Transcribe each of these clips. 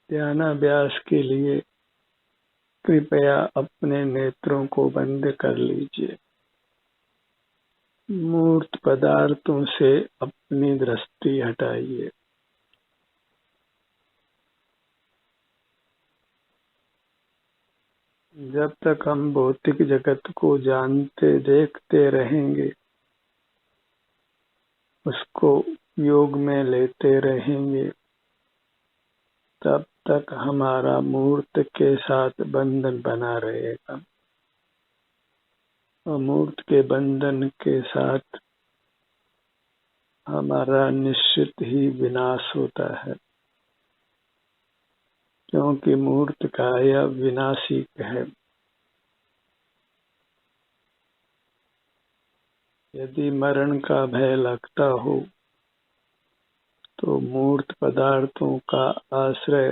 ध्यानाभ्यास के लिए कृपया अपने नेत्रों को बंद कर लीजिए। मूर्त पदार्थों से अपनी दृष्टि हटाइए। जब तक हम भौतिक जगत को जानते देखते रहेंगे, उसको उपयोग में लेते रहेंगे, तब तक हमारा मूर्त के साथ बंधन बना रहेगा। अमूर्त के बंधन के साथ हमारा निश्चित ही विनाश होता है, क्योंकि मूर्त काया विनाशी है। यदि मरण का भय लगता हो तो मूर्त पदार्थों का आश्रय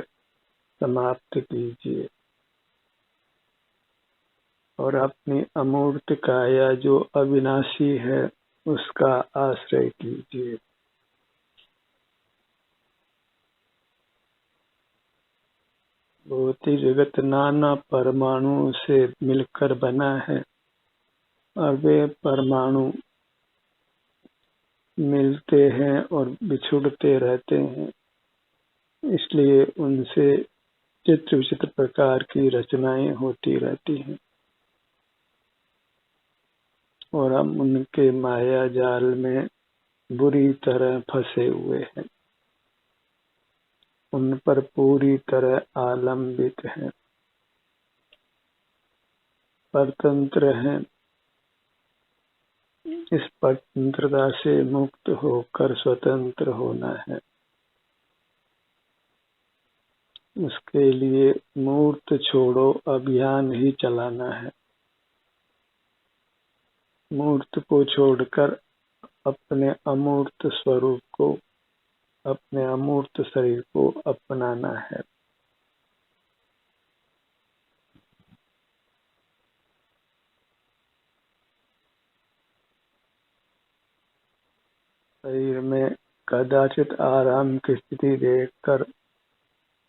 समाप्त कीजिए और अपनी अमूर्त काया जो अविनाशी है उसका आश्रय कीजिए। भौतिक जगत नाना परमाणुओं से मिलकर बना है और वे परमाणु मिलते हैं और बिछुड़ते रहते हैं, इसलिए उनसे चित्र विचित्र प्रकार की रचनाएं होती रहती हैं और हम उनके माया जाल में बुरी तरह फंसे हुए हैं, उन पर पूरी तरह आलंबित हैं, परतंत्र हैं। इस परतंत्रता से मुक्त होकर स्वतंत्र होना है। उसके लिए मूर्त छोड़ो अभियान ही चलाना है। मूर्त को छोड़कर अपने अमूर्त स्वरूप को, अपने अमूर्त शरीर को अपनाना है। शरीर में कदाचित आराम की स्थिति देखकर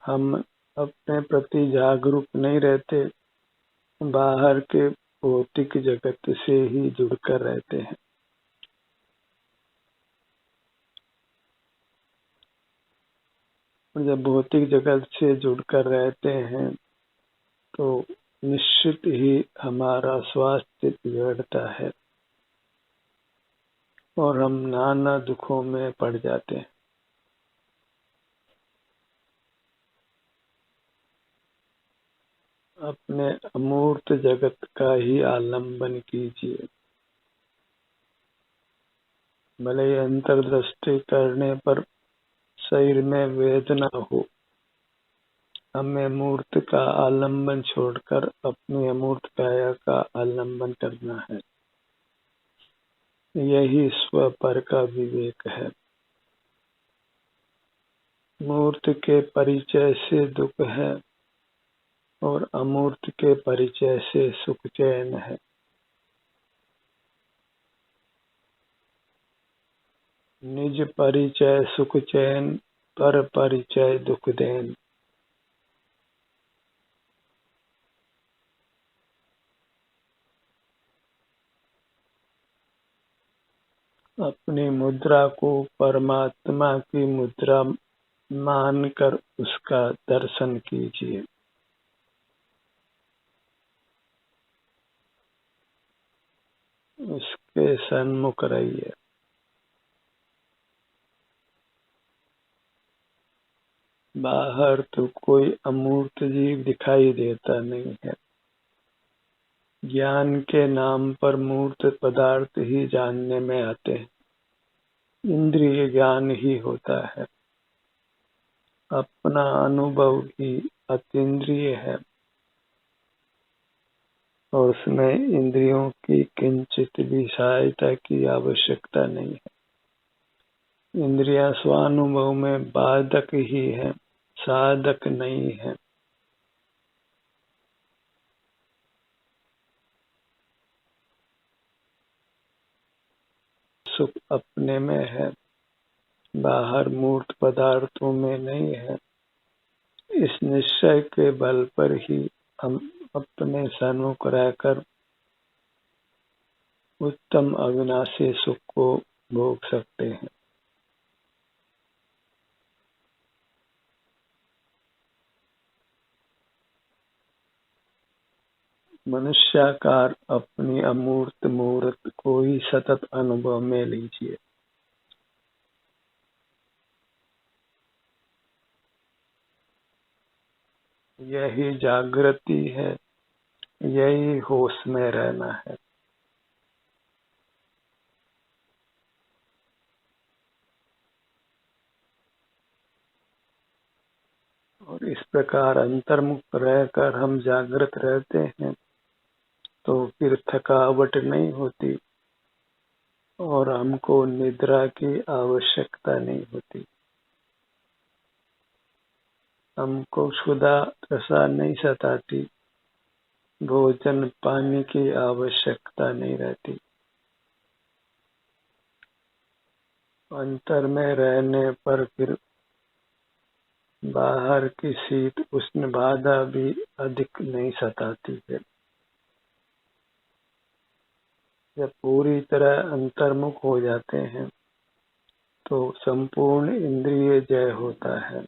हम अपने प्रति जागरूक नहीं रहते, बाहर के भौतिक जगत से ही जुड़कर रहते हैं। जब भौतिक जगत से जुड़कर रहते हैं तो निश्चित ही हमारा स्वास्थ्य बिगड़ता है और हम नाना दुखों में पड़ जाते हैं। अपने अमूर्त जगत का ही आलंबन कीजिए। भले ही अंतर्दृष्टि करने पर शरीर में वेदना हो, हमें मूर्त का आलंबन छोड़कर अपनी अमूर्त काया का आलंबन करना है। यही स्वपर का विवेक है। मूर्त के परिचय से दुख है और अमूर्त के परिचय से सुख चैन है। निज परिचय सुख चैन, पर परिचय दुख देन। अपनी मुद्रा को परमात्मा की मुद्रा मानकर उसका दर्शन कीजिए। उसके सन्मुख रहिए। बाहर तो कोई अमूर्त जीव दिखाई देता नहीं है। ज्ञान के नाम पर मूर्त पदार्थ ही जानने में आते हैं। इंद्रिय ज्ञान ही होता है। अपना अनुभव ही अतीन्द्रिय है और उसमें इंद्रियों की किंचित भी सहायता की आवश्यकता नहीं है। इंद्रियां स्वानुभव में बाधक ही है, साधक नहीं है। सुख अपने में है, बाहर मूर्त पदार्थों में नहीं है। इस निश्चय के बल पर ही हम अपने सन्मुख रहकर उत्तम अविनाशी सुख को भोग सकते हैं। मनुष्याकार अपनी अमूर्त मूर्त को ही सतत अनुभव में लीजिए। यही जागृति है, यही होश में रहना है। और इस प्रकार अंतर्मुख रहकर हम जागृत रहते हैं तो फिर थकावट नहीं होती और हमको निद्रा की आवश्यकता नहीं होती। हमको क्षुधा तृषा नहीं सताती, भोजन पानी की आवश्यकता नहीं रहती। अंतर में रहने पर फिर बाहर की शीत उष्ण बाधा भी अधिक नहीं सताती है। जब पूरी तरह अंतर्मुख हो जाते हैं तो संपूर्ण इंद्रिय जय होता है।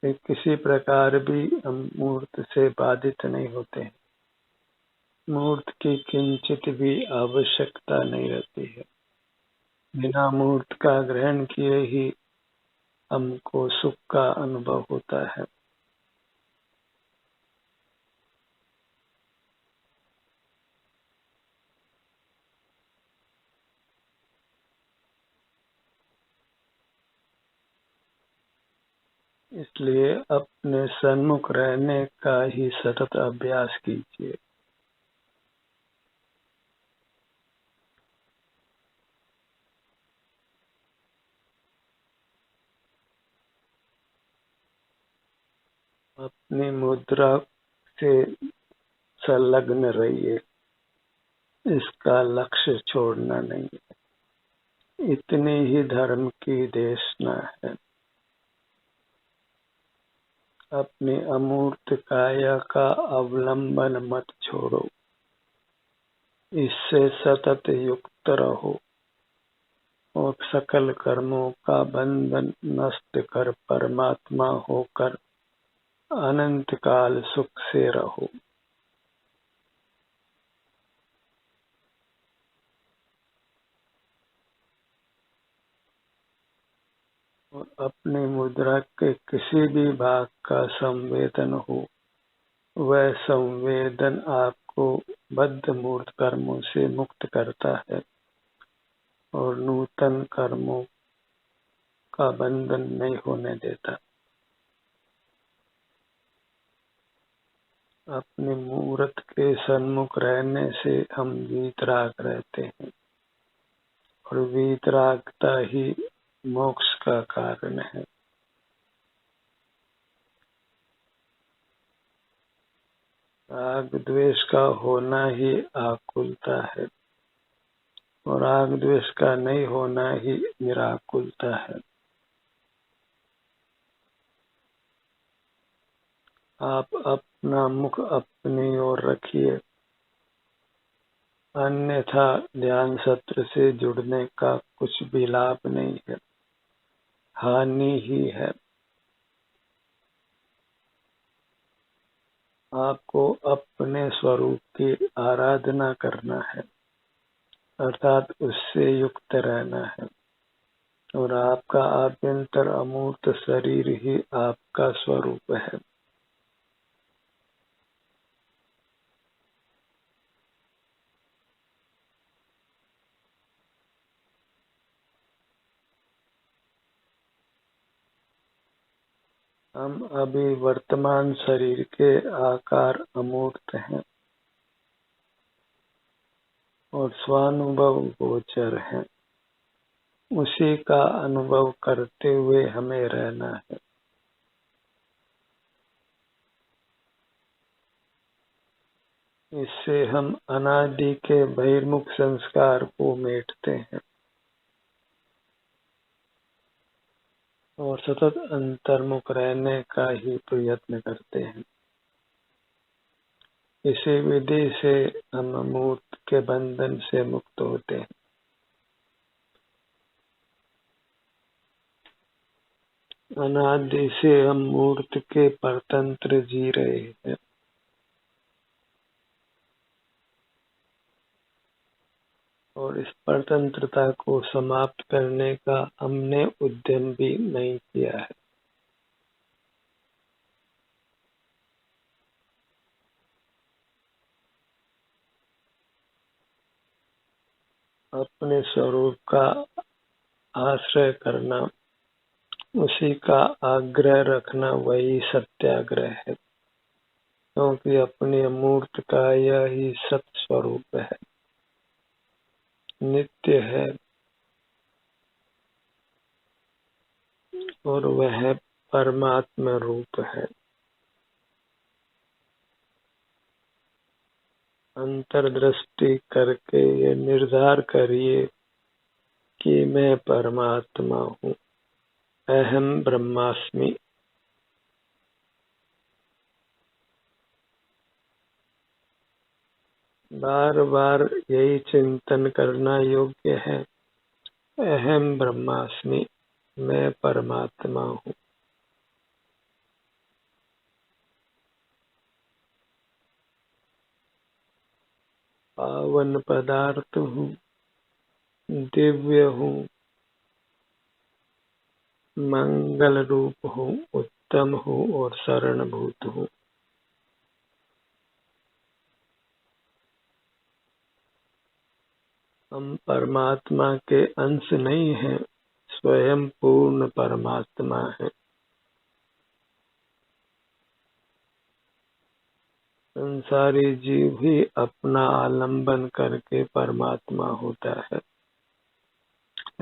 वे किसी प्रकार भी मूर्त से बाधित नहीं होते हैं। मूर्त की किंचित भी आवश्यकता नहीं रहती है। बिना मूर्त का ग्रहण किए ही हमको सुख का अनुभव होता है। इसलिए अपने सन्मुख रहने का ही सतत अभ्यास कीजिए। अपनी मुद्रा से संलग्न रहिए, इसका लक्ष्य छोड़ना नहीं है। इतनी ही धर्म की देशना है। अपनी अमूर्त काया का अवलंबन मत छोड़ो, इससे सतत युक्त रहो और सकल कर्मों का बंधन नष्ट कर परमात्मा होकर अनंत काल सुख से रहो। और अपनी मुद्रा के किसी भी भाग का संवेदन हो, वह संवेदन आपको बद्ध मूर्त कर्मों से मुक्त करता है और नूतन कर्मों का बंधन नहीं होने देता। अपने मूर्त के सन्मुख रहने से हम वीतराग रहते हैं और वीतरागता ही मोक्ष का कारण है। राग द्वेष का होना ही आकुलता है और राग द्वेष का नहीं होना ही निराकुलता है। आप अपना मुख अपनी ओर रखिए, अन्यथा ध्यान सत्र से जुड़ने का कुछ भी लाभ नहीं है, हानि ही है। आपको अपने स्वरूप की आराधना करना है, अर्थात उससे युक्त रहना है और आपका आभ्यंतर अमूर्त शरीर ही आपका स्वरूप है। हम अभी वर्तमान शरीर के आकार अमूर्त हैं और स्वानुभव गोचर हैं। उसी का अनुभव करते हुए हमें रहना है। इससे हम अनादि के बहिर्मुख संस्कार को मेटते हैं। और सतत अंतर्मुख रहने का ही प्रयत्न करते हैं। इसी विधि से हम मूर्त के बंधन से मुक्त होते हैं। अनादि से हम मूर्त के परतंत्र जी रहे हैं। और इस परतंत्रता को समाप्त करने का हमने उद्यम भी नहीं किया है। अपने स्वरूप का आश्रय करना, उसी का आग्रह रखना, वही सत्याग्रह है। क्योंकि अपनी अमूर्त का यह ही सत स्वरूप है, नित्य है और वह परमात्मा रूप है। अंतर्दृष्टि करके ये निर्धार करिए कि मैं परमात्मा हूँ, अहम ब्रह्मास्मि। बार बार यही चिंतन करना योग्य है, अहम ब्रह्मास्मि, मैं परमात्मा हूँ। पावन पदार्थ हूँ, दिव्य हूँ, मंगल रूप हूँ, उत्तम हूँ और शरणभूत हूँ। हम परमात्मा के अंश नहीं हैं, स्वयं पूर्ण परमात्मा है। संसारी जीव ही अपना आलंबन करके परमात्मा होता है।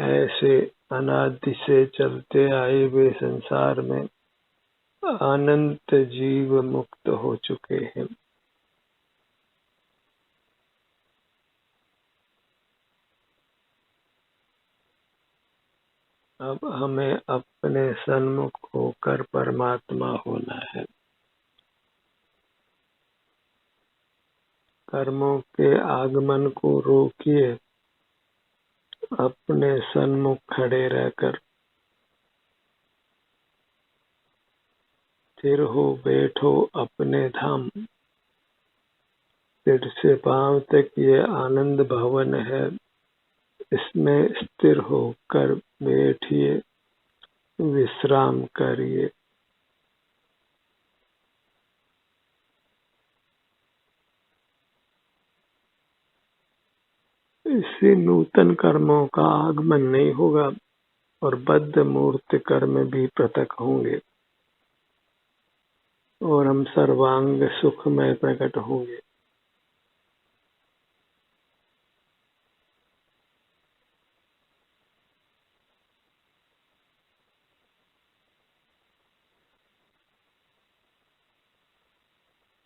ऐसे अनादि से चलते आए वे संसार में अनंत जीव मुक्त हो चुके हैं। अब हमें अपने सन्मुख होकर परमात्मा होना है। कर्मों के आगमन को रोकिए, अपने सन्मुख खड़े रहकर स्थिर हो बैठो अपने धाम। सिर से पांव तक ये आनंद भवन है, इसमें स्थिर होकर बैठिए, विश्राम करिए। इससे नूतन कर्मों का आगमन नहीं होगा और बद्ध मूर्त कर्म भी पृथक होंगे और हम सर्वांग सुखमय प्रकट होंगे।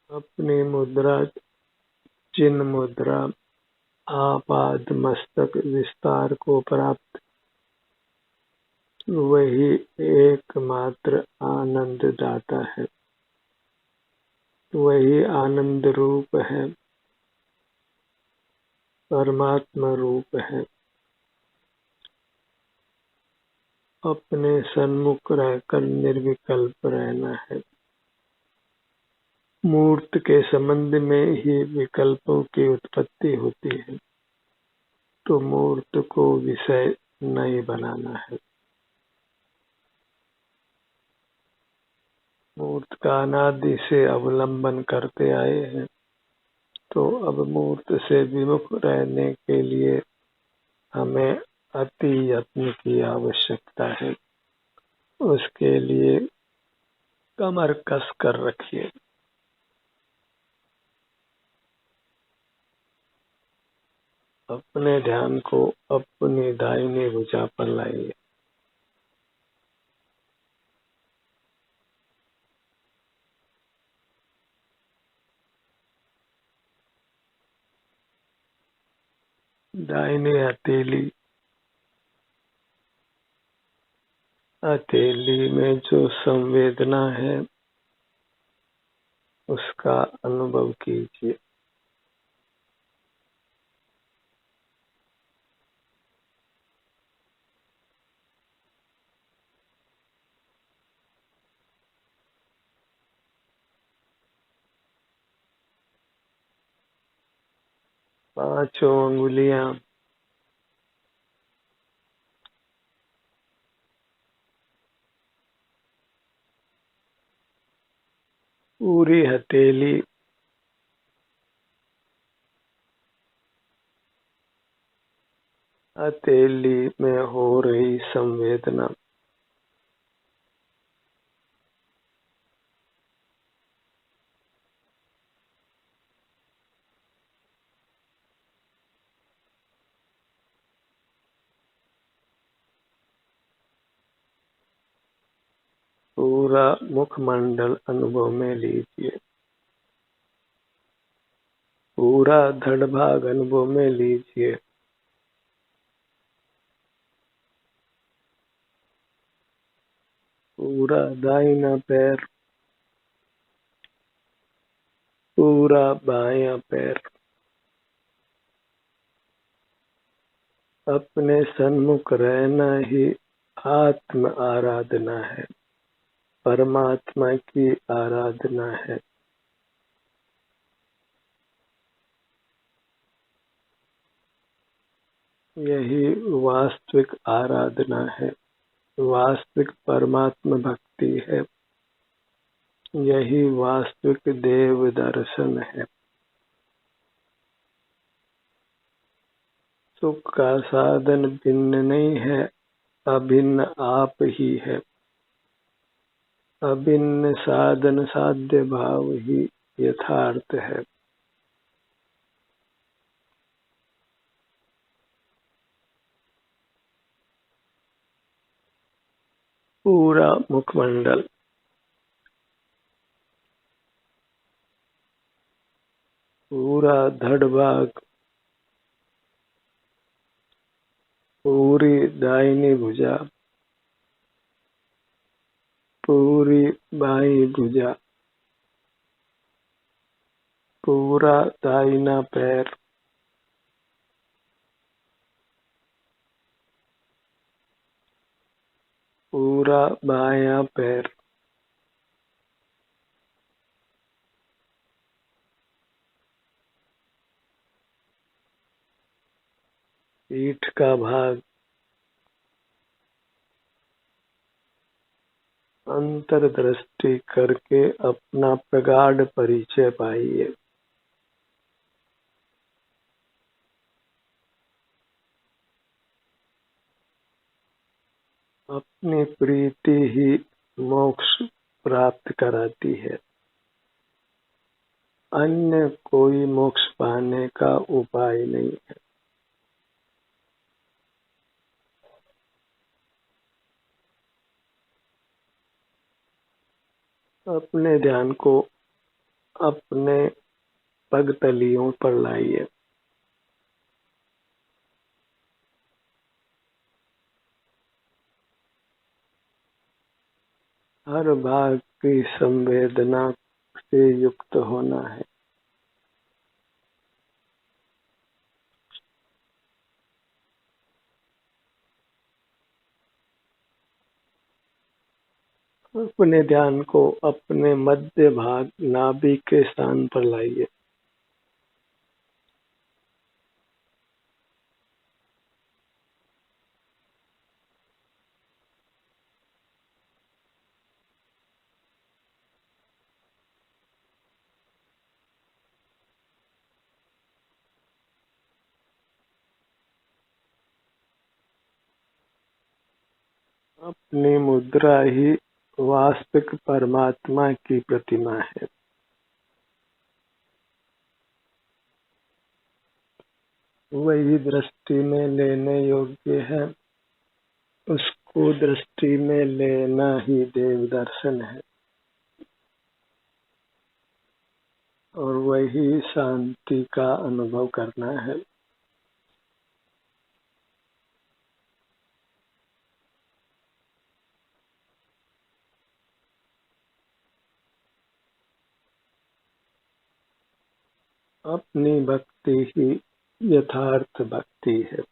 अपनी मुद्रा, चिन्ह मुद्रा, आपाद मस्तक विस्तार को प्राप्त, वही एकमात्र आनंद दाता है, वही आनंद रूप है, परमात्मा रूप है। अपने सन्मुख रहकर निर्विकल्प रहना है। मूर्त के संबंध में ही विकल्पों की उत्पत्ति होती है, तो मूर्त को विषय नहीं बनाना है। मूर्त का अनादि से अवलंबन करते आए हैं, तो अब मूर्त से विमुख रहने के लिए हमें अति यत्न की आवश्यकता है। उसके लिए कमर कस कर रखिए। अपने ध्यान को अपनी दाहिनी भुजा पर लाइए। दाहिनी हथेली हथेली में जो संवेदना है उसका अनुभव कीजिए। पांचों अंगुलियां पूरी हथेली हथेली में हो रही संवेदना पूरा मुखमंडल अनुभव में लीजिए। पूरा धड़ भाग अनुभव में लीजिए। पूरा दाहिना पैर, पूरा बायां पैर अपने सन्मुख रहना ही आत्म आराधना है, परमात्मा की आराधना है। यही वास्तविक आराधना है, वास्तविक परमात्मा भक्ति है, यही वास्तविक देव दर्शन है। सुख का साधन भिन्न नहीं है, अभिन्न आप ही है। अभिन्न साधन साध्य भाव ही यथार्थ है। पूरा मुखमंडल, पूरा धड़ भाग, पूरी दाहिनी भुजा, पूरी बाईं भुजा, पूरा दाहिना पैर, पूरा बायां पैर, पीठ का भाग, अंतर्दृष्टि करके अपना प्रगाढ़ परिचय पाइए। अपनी प्रीति ही मोक्ष प्राप्त कराती है, अन्य कोई मोक्ष पाने का उपाय नहीं है। अपने ध्यान को अपने पगतलियों पर लाइए। हर भाग की संवेदना से युक्त होना है। अपने ध्यान को अपने मध्य भाग नाभि के स्थान पर लाइए। अपनी मुद्रा ही वास्तविक परमात्मा की प्रतिमा है। वही दृष्टि में लेने योग्य है, उसको दृष्टि में लेना ही देव दर्शन है, और वही शांति का अनुभव करना है। अपनी भक्ति ही यथार्थ भक्ति है।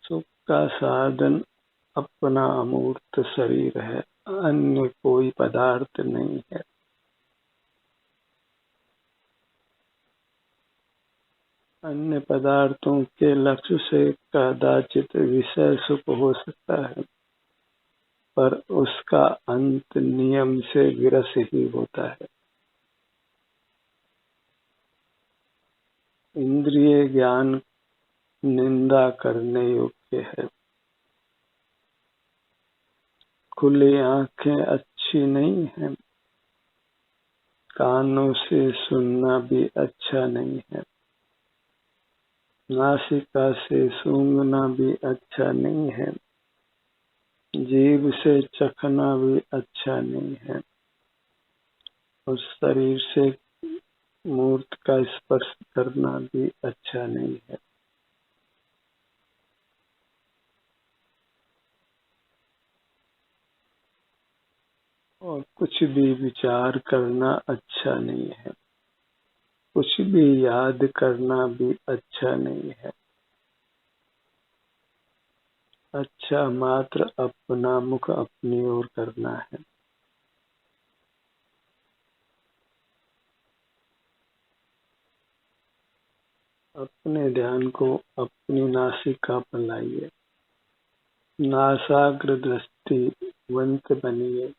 सुख का साधन अपना अमूर्त शरीर है, अन्य कोई पदार्थ नहीं है। अन्य पदार्थों के लक्ष्य से कदाचित विषय सुख हो सकता है, पर उसका अंत नियम से विरस ही होता है। इंद्रिय ज्ञान निंदा करने योग्य है। खुली आंखें अच्छी नहीं है, कानों से सुनना भी अच्छा नहीं है, नासिका से सूंघना भी अच्छा नहीं है, जीभ से चखना भी अच्छा नहीं है, और शरीर से मूर्त का स्पर्श करना भी अच्छा नहीं है। और कुछ भी विचार करना अच्छा नहीं है, कुछ भी याद करना भी अच्छा नहीं है। अच्छा मात्र अपना मुख अपनी ओर करना है। अपने ध्यान को अपनी नासिका पर लाइए, नासाग्र दृष्टिवंत बनिए।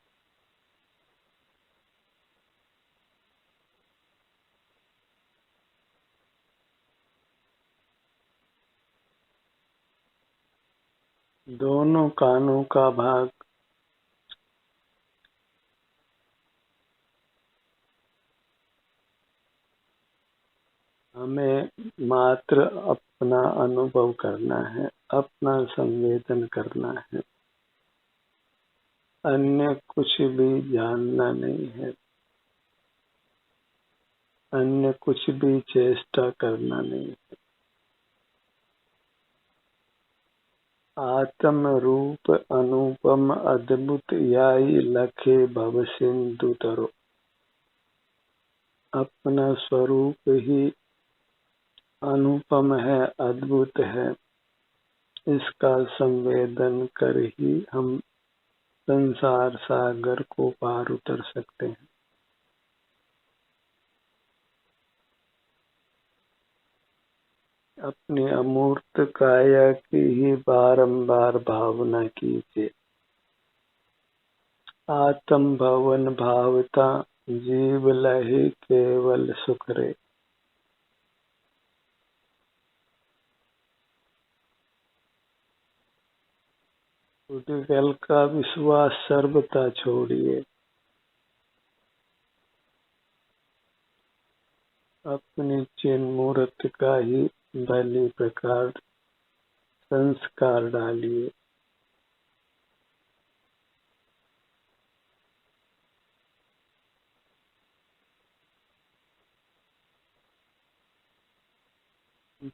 दोनों कानों का भाग हमें मात्र अपना अनुभव करना है, अपना संवेदन करना है, अन्य कुछ भी जानना नहीं है, अन्य कुछ भी चेष्टा करना नहीं है। आत्म रूप अनुपम अद्भुत याई लखे भव सिंधु तरो। अपना स्वरूप ही अनुपम है, अद्भुत है। इसका संवेदन कर ही हम संसार सागर को पार उतर सकते हैं। अपनी अमूर्त काया की ही बारंबार भावना कीजिए। आत्म भवन भावता जीव लहे केवल सुख रे। कल का विश्वास सर्वथा छोड़िए। अपनी चिन्ह मूर्त का ही भली प्रकार संस्कार डालिए।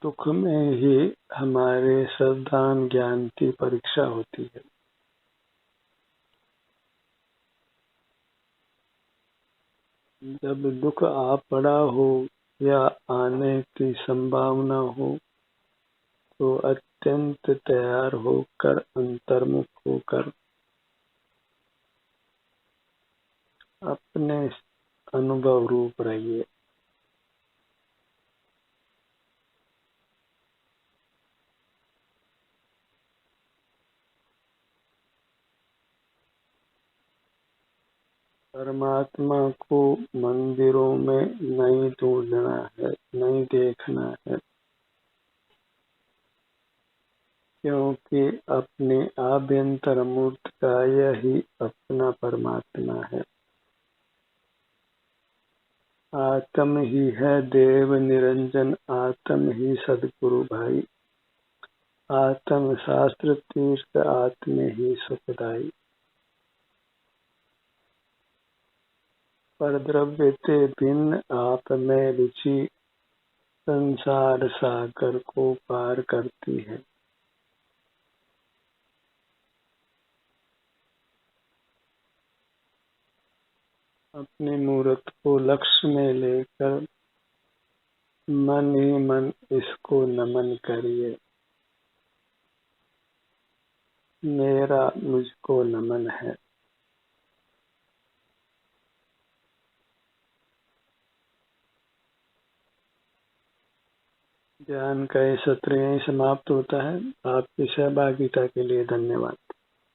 दुख में ही हमारे श्रद्धान ज्ञान की परीक्षा होती है। जब दुख आ पड़ा हो या आने की संभावना हो, तो अत्यंत तैयार होकर अंतर्मुख होकर अपने अनुभव रूप रहिए। परमात्मा को मंदिरों में नहीं ढूंढना है, नहीं देखना है, क्योंकि अपने आभ्यंतर मूर्त का यही अपना परमात्मा है। आत्म ही है देव निरंजन, आत्म ही सदगुरु भाई। आत्म शास्त्र तीर्थ, आत्म ही सुखदाई। पर द्रव्य ते भिन्न आप में रुचि संसार सागर को पार करती है। अपनी मूर्त को लक्ष्य में लेकर मन ही मन इसको नमन करिए। मेरा मुझको नमन है। ज्ञान का ये सत्र यहीं समाप्त होता है। आपकी सहभागिता के लिए धन्यवाद।